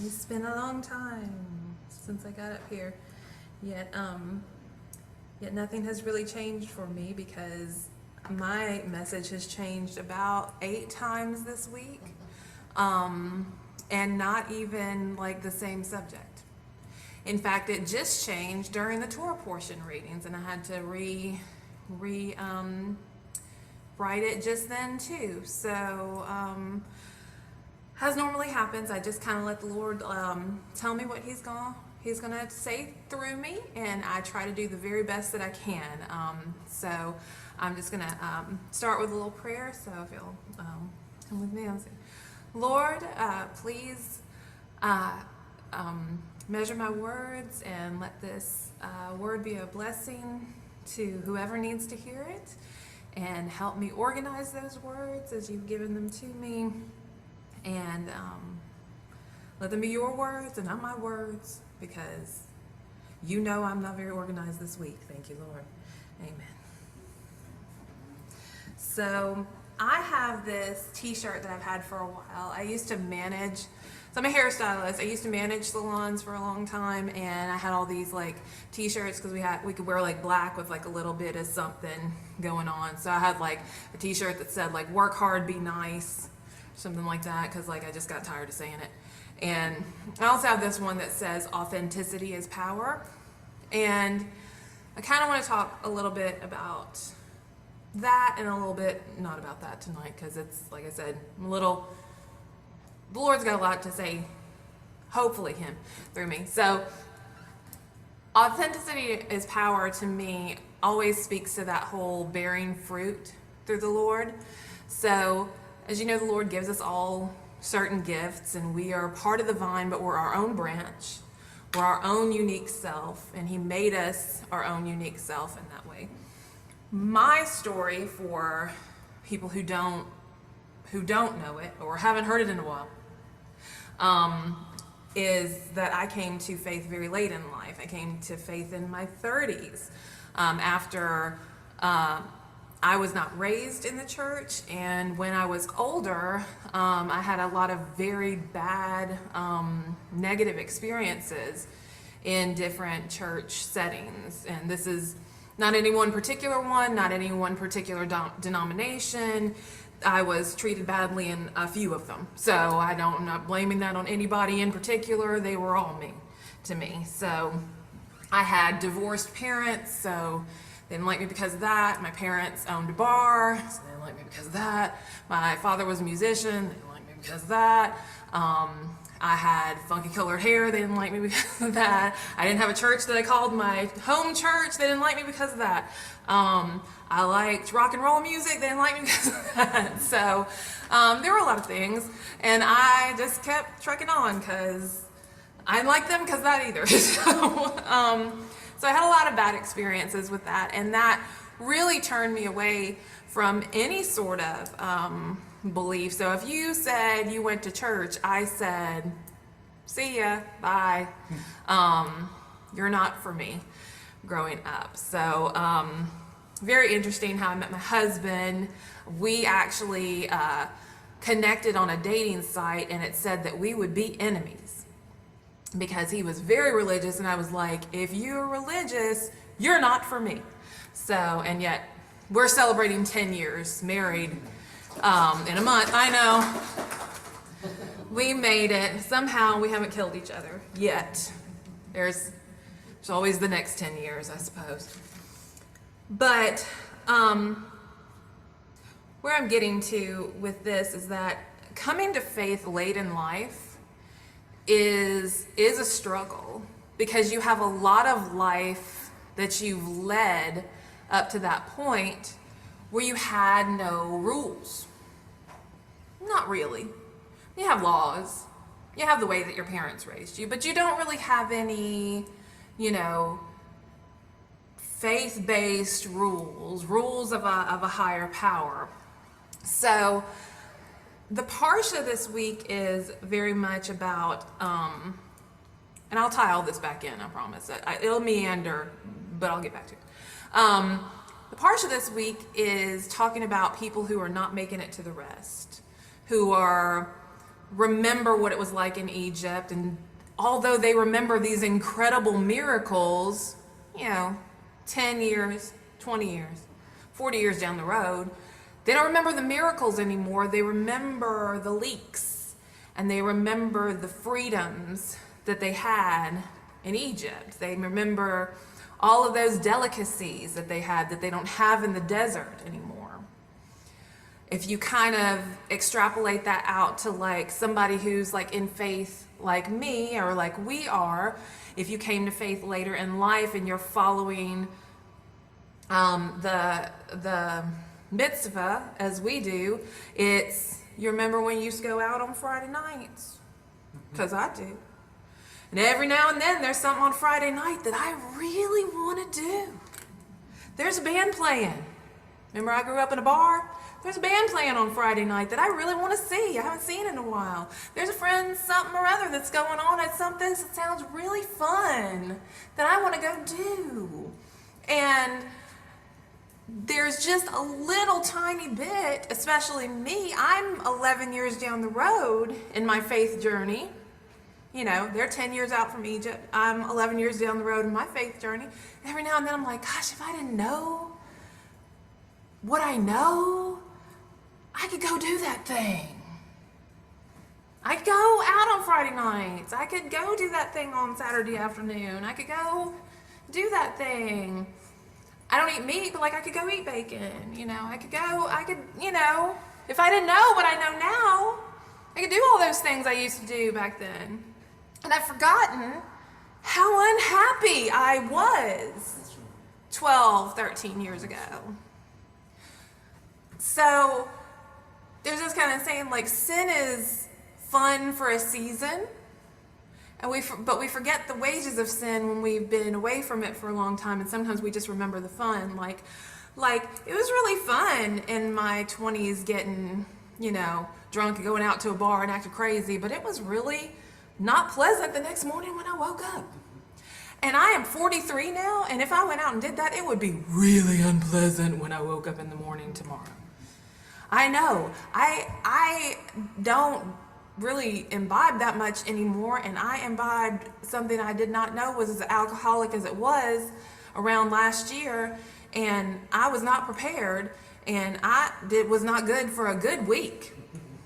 It's been a long time since I got up here, yet nothing has really changed for me because my message has changed about 8 times this week, and not even like the same subject. In fact, it just changed during the Torah portion readings, and I had to write it just then too. So, as normally happens, I just kind of let the Lord tell me what He's gonna say through me, and I try to do the very best that I can. So I'm just gonna start with a little prayer. So if you'll come with me, I'll say, Lord, please measure my words and let this word be a blessing to whoever needs to hear it, and help me organize those words as you've given them to me, and let them be your words and not my words, because you know I'm not very organized this week. Thank you, Lord. Amen. So I have this t-shirt that I've had for a while. I used to manage, so I'm a hairstylist. I used to manage salons for a long time, and I had all these like t-shirts because we could wear like black with like a little bit of something going on. So I had like a t-shirt that said like work hard, be nice, something like that, because like I just got tired of saying it. And I also have this one that says authenticity is power. And I kind of want to talk a little bit about that and a little bit not about that tonight, because it's, like I said, the Lord's got a lot to say, hopefully Him through me. So authenticity is power to me always speaks to that whole bearing fruit through the Lord. So as you know, the Lord gives us all certain gifts, and we are part of the vine, but we're our own branch. We're our own unique self, and He made us our own unique self in that way. My story, for people who don't know it or haven't heard it in a while, is that I came to faith very late in life. I came to faith in my 30s, after I was not raised in the church, and when I was older, I had a lot of very bad negative experiences in different church settings. And this is not any one particular one, not any one particular denomination. I was treated badly in a few of them. So I'm not blaming that on anybody in particular. They were all mean to me. So I had divorced parents, so they didn't like me because of that. My parents owned a bar, so they didn't like me because of that. My father was a musician, they didn't like me because of that. I had funky colored hair, they didn't like me because of that. I didn't have a church that I called my home church, they didn't like me because of that. I liked rock and roll music, they didn't like me because of that. So there were a lot of things, and I just kept trucking on because I didn't like them because of that either. So I had a lot of bad experiences with that, and that really turned me away from any sort of belief. So if you said you went to church, I said, see ya, bye. You're not for me growing up. So very interesting how I met my husband. We actually connected on a dating site, and it said that we would be enemies, because he was very religious, and I was like, if you're religious, you're not for me. So, and yet we're celebrating 10 years married in a month. I know. We made it. Somehow we haven't killed each other yet. There's always the next 10 years, I suppose. But where I'm getting to with this is that coming to faith late in life is a struggle, because you have a lot of life that you've led up to that point where you had no rules. Not really. You have laws. You have the way that your parents raised you, but you don't really have any, faith-based rules of a higher power. So the Parsha this week is very much about, and I'll tie all this back in, I promise. It'll meander, but I'll get back to it. The Parsha this week is talking about people who are not making it to the rest, who are remember what it was like in Egypt, and although they remember these incredible miracles, 10 years, 20 years, 40 years down the road, they don't remember the miracles anymore. They remember the leaks, and they remember the freedoms that they had in Egypt. They remember all of those delicacies that they had that they don't have in the desert anymore. If you kind of extrapolate that out to like somebody who's like in faith like me or like we are, if you came to faith later in life and you're following the mitzvah as we do, you remember when you used to go out on Friday nights? Because I do. And every now and then there's something on Friday night that I really want to do. There's a band playing. Remember I grew up in a bar? There's a band playing on Friday night that I really want to see. I haven't seen in a while. There's a friend something or other that's going on at something that sounds really fun that I want to go do. And there's just a little tiny bit, especially me. I'm 11 years down the road in my faith journey. They're 10 years out from Egypt. I'm 11 years down the road in my faith journey. Every now and then I'm like, gosh, if I didn't know what I know, I could go do that thing. I could go out on Friday nights. I could go do that thing on Saturday afternoon. I could go do that thing. I don't eat meat, but I could go eat bacon. If I didn't know what I know now, I could do all those things I used to do back then. And I've forgotten how unhappy I was 12, 13 years ago. So there's this kind of saying sin is fun for a season, but we forget the wages of sin when we've been away from it for a long time, and sometimes we just remember the fun. Like it was really fun in my 20s getting, drunk and going out to a bar and acting crazy, but it was really not pleasant the next morning when I woke up. And I am 43 now, and if I went out and did that, it would be really unpleasant when I woke up in the morning tomorrow. I know. I don't really imbibe that much anymore, and I imbibed something I did not know was as alcoholic as it was around last year, and I was not prepared, and was not good for a good week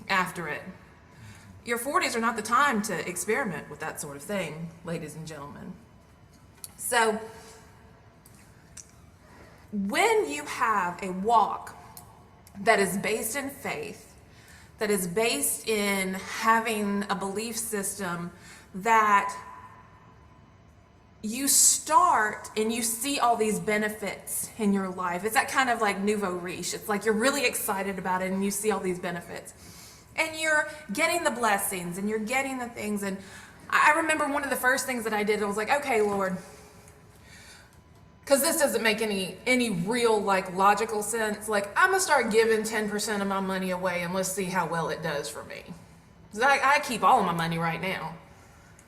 after it. Your 40s are not the time to experiment with that sort of thing, ladies and gentlemen. So, when you have a walk that is based in faith, that is based in having a belief system that you start and you see all these benefits in your life. It's that kind of like nouveau riche. It's like you're really excited about it and you see all these benefits. And you're getting the blessings and you're getting the things. And I remember one of the first things that I did, I was like, okay, Lord, because this doesn't make any real logical sense. I'm gonna start giving 10% of my money away and let's see how well it does for me. 'Cause I keep all of my money right now.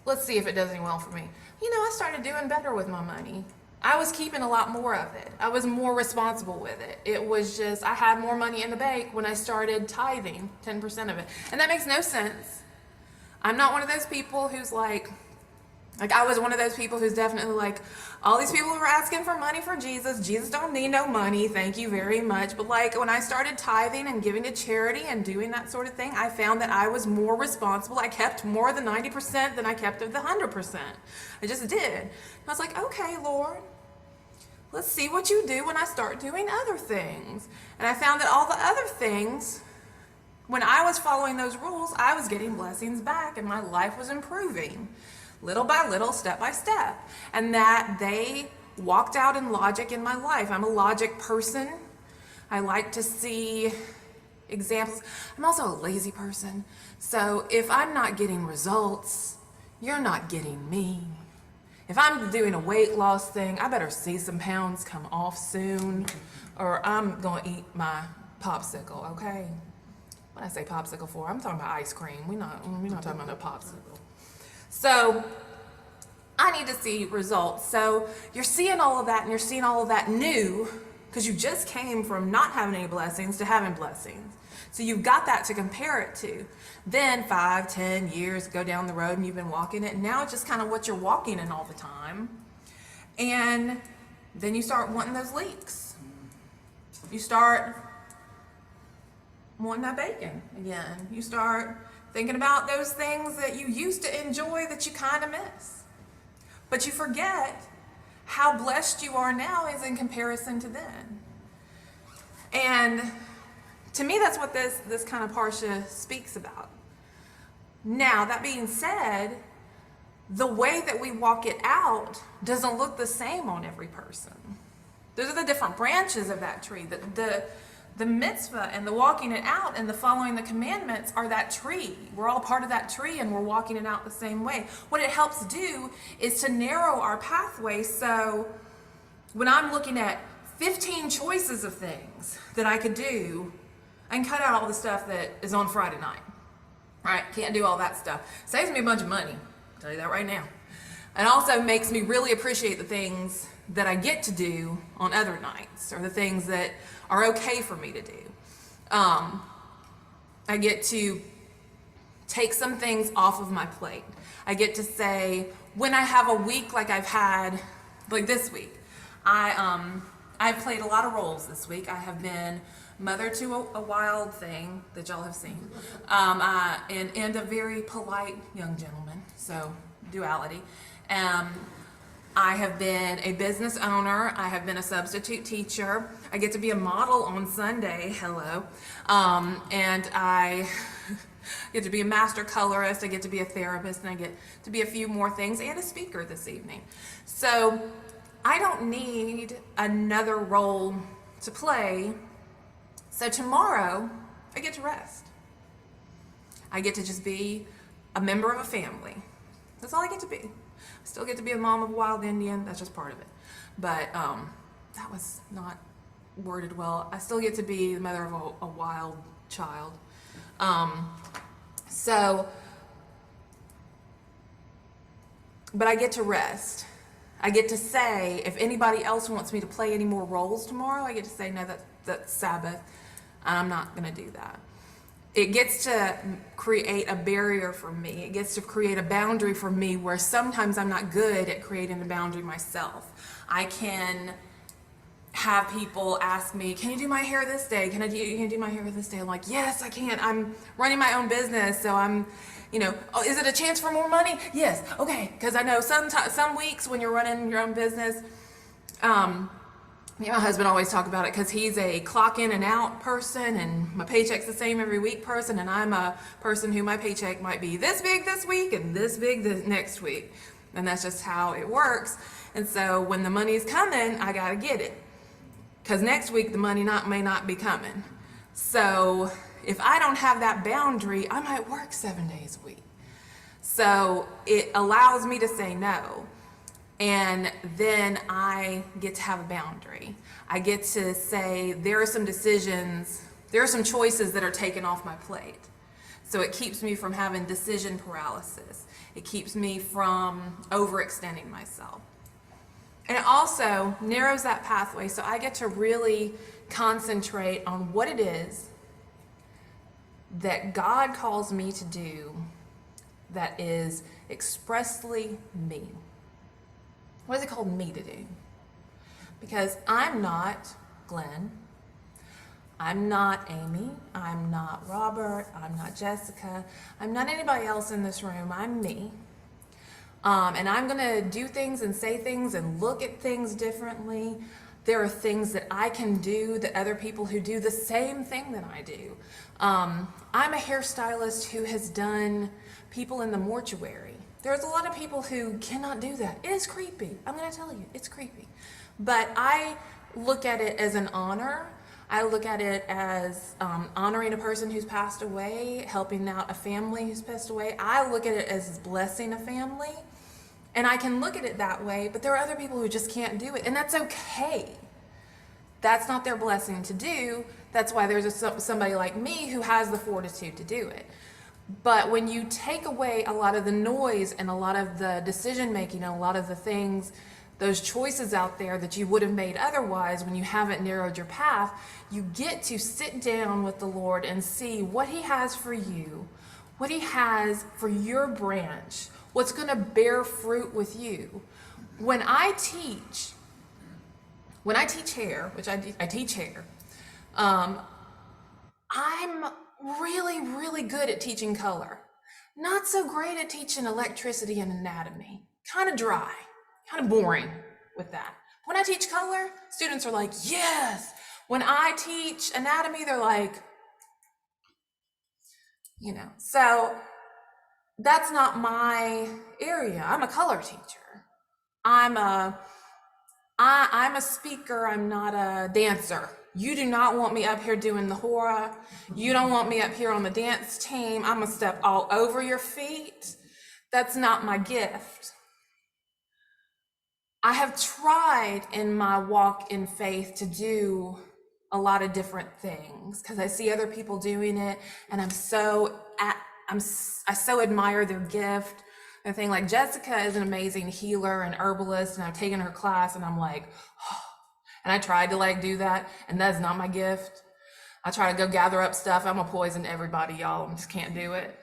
Let's see if it does any well for me. I started doing better with my money. I was keeping a lot more of it. I was more responsible with it. It was just, I had more money in the bank when I started tithing 10% of it. And that makes no sense. I'm not one of those people who's I was one of those people who's definitely all these people who are asking for money for Jesus. Jesus don't need no money, thank you very much. But when I started tithing and giving to charity and doing that sort of thing, I found that I was more responsible. I kept more of the 90% than I kept of the 100%. I just did. And I was like, okay, Lord, let's see what you do when I start doing other things. And I found that all the other things, when I was following those rules, I was getting blessings back and my life was improving. Little by little, step by step. And that they walked out in logic in my life. I'm a logic person. I like to see examples. I'm also a lazy person. So if I'm not getting results, you're not getting me. If I'm doing a weight loss thing, I better see some pounds come off soon, or I'm gonna eat my popsicle, okay? When I say popsicle for, I'm talking about ice cream. We're not talking about no popsicle. So I need to see results. So you're seeing all of that, and you're seeing all of that new because you just came from not having any blessings to having blessings. So you've got that to compare it to. Then 5, 10 years go down the road and you've been walking it, and now it's just kind of what you're walking in all the time. And then you start wanting those leaks. You start wanting that bacon again. You start thinking about those things that you used to enjoy that you kind of miss. But you forget how blessed you are now is in comparison to then. And to me, that's what this kind of parsha speaks about. Now, that being said, the way that we walk it out doesn't look the same on every person. Those are the different branches of that tree. The mitzvah and the walking it out and the following the commandments are that tree. We're all part of that tree and we're walking it out the same way. What it helps do is to narrow our pathway, so when I'm looking at 15 choices of things that I could do, I can cut out all the stuff that is on Friday night. Right? Can't do all that stuff. Saves me a bunch of money. I'll tell you that right now. And also makes me really appreciate the things that I get to do on other nights, or the things that are okay for me to do. I get to take some things off of my plate. I get to say, when I have a week like I've had, like this week, I've played a lot of roles this week. I have been mother to a wild thing that y'all have seen, and a very polite young gentleman, so duality. I have been a business owner. I have been a substitute teacher. I get to be a model on Sunday, hello. And I get to be a master colorist. I get to be a therapist, and I get to be a few more things, and a speaker this evening. So I don't need another role to play. So tomorrow, I get to rest. I get to just be a member of a family. That's all I get to be. Still get to be a mom of a wild Indian. That's just part of it. But that was not worded well. I still get to be the mother of a wild child. But I get to rest. I get to say, if anybody else wants me to play any more roles tomorrow, I get to say, no, that's Sabbath. I'm not going to do that. It gets to create a barrier for me. It gets to create a boundary for me where sometimes I'm not good at creating a boundary myself. I can have people ask me, can you do my hair this day? Can you do my hair this day? I'm like, yes, I can. I'm running my own business, so I'm, oh, is it a chance for more money? Yes, okay. Because I know some weeks when you're running your own business, me and my husband always talk about it because he's a clock in and out person, and my paycheck's the same every week person, and I'm a person who my paycheck might be this big this week and this big the next week. And that's just how it works. And so when the money's coming, I gotta get it. Because next week the money may not be coming. So if I don't have that boundary, I might work 7 days a week. So it allows me to say no. And then I get to have a boundary. I get to say, there are some decisions, there are some choices that are taken off my plate. So it keeps me from having decision paralysis. It keeps me from overextending myself. And it also narrows that pathway, so I get to really concentrate on what it is that God calls me to do that is expressly me. What has He called me to do? Because I'm not Glenn, I'm not Amy, I'm not Robert, I'm not Jessica, I'm not anybody else in this room, I'm me. And I'm gonna do things and say things and look at things differently. There are things that I can do that other people who do the same thing that I do. I'm a hairstylist who has done people in the mortuary. There's a lot of people who cannot do that. It is creepy. I'm going to tell you, it's creepy. But I look at it as an honor. I look at it as honoring a person who's passed away, helping out a family who's passed away. I look at it as blessing a family. And I can look at it that way, but there are other people who just can't do it. And that's okay. That's not their blessing to do. That's why there's somebody like me who has the fortitude to do it. But when you take away a lot of the noise and a lot of the decision making and a lot of the things those choices out there that you would have made otherwise when you haven't narrowed your path, you get to sit down with the Lord and see what he has for you, what he has for your branch, what's going to bear fruit with you. When I teach hair, which I teach hair, I'm really, really good at teaching color. Not so great at teaching electricity and anatomy. Kind of dry, kind of boring with that. When I teach color, students are like, yes. When I teach anatomy, they're like, so that's not my area. I'm a color teacher. I'm a speaker. I'm not a dancer. You do not want me up here doing the hora. You don't want me up here on the dance team. I'm gonna step all over your feet. That's not my gift. I have tried in my walk in faith to do a lot of different things because I see other people doing it, and I so admire their gift. The thing, like, Jessica is an amazing healer and herbalist, and I've taken her class, and I'm like, oh. And I tried to do that, and that's not my gift. I try to go gather up stuff. I'm gonna poison everybody, y'all. I just can't do it.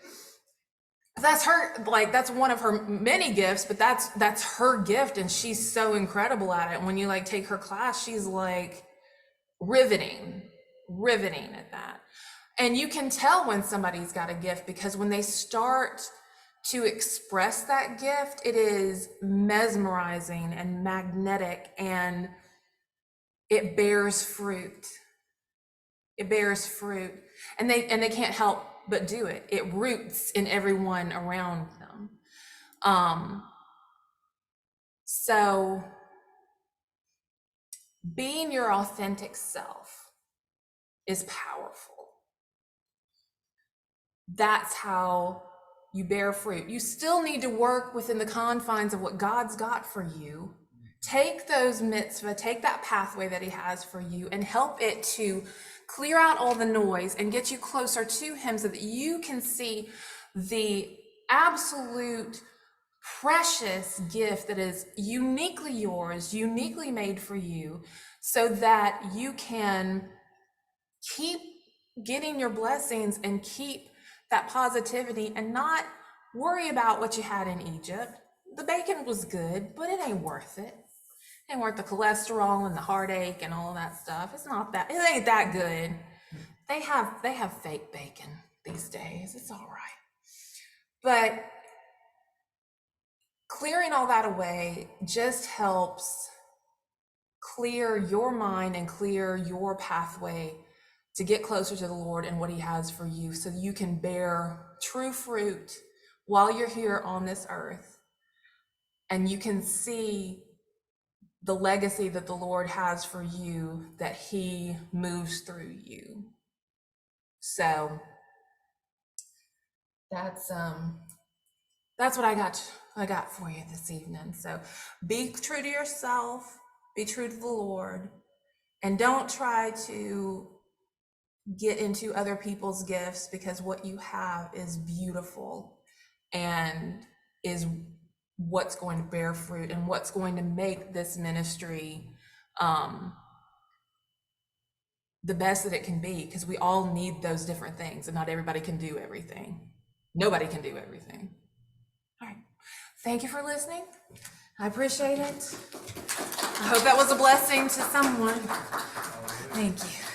That's her, that's one of her many gifts, but that's her gift, and she's so incredible at it. When you take her class, she's riveting at that. And you can tell when somebody's got a gift, because when they start to express that gift, it is mesmerizing and magnetic, and it bears fruit. It bears fruit, and they can't help but do it. It roots in everyone around them. So being your authentic self is powerful. That's how you bear fruit. You still need to work within the confines of what God's got for you. Take those mitzvah, take that pathway that he has for you, and help it to clear out all the noise and get you closer to him, so that you can see the absolute precious gift that is uniquely yours, uniquely made for you, so that you can keep getting your blessings and keep that positivity and not worry about what you had in Egypt. The bacon was good, but it ain't worth it. It ain't worth the cholesterol and the heartache and all that stuff. It ain't that good. They have fake bacon these days. It's all right. But clearing all that away just helps clear your mind and clear your pathway to get closer to the Lord and what he has for you, so you can bear true fruit while you're here on this earth, and you can see the legacy that the Lord has for you, that he moves through you. So that's what I got for you this evening. So be true to yourself, be true to the Lord, and don't try to get into other people's gifts, because what you have is beautiful and is what's going to bear fruit and what's going to make this ministry the best that it can be, because we all need those different things, and not everybody can do everything. Nobody can do everything. All right. Thank you for listening. I appreciate it. I hope that was a blessing to someone. Thank you.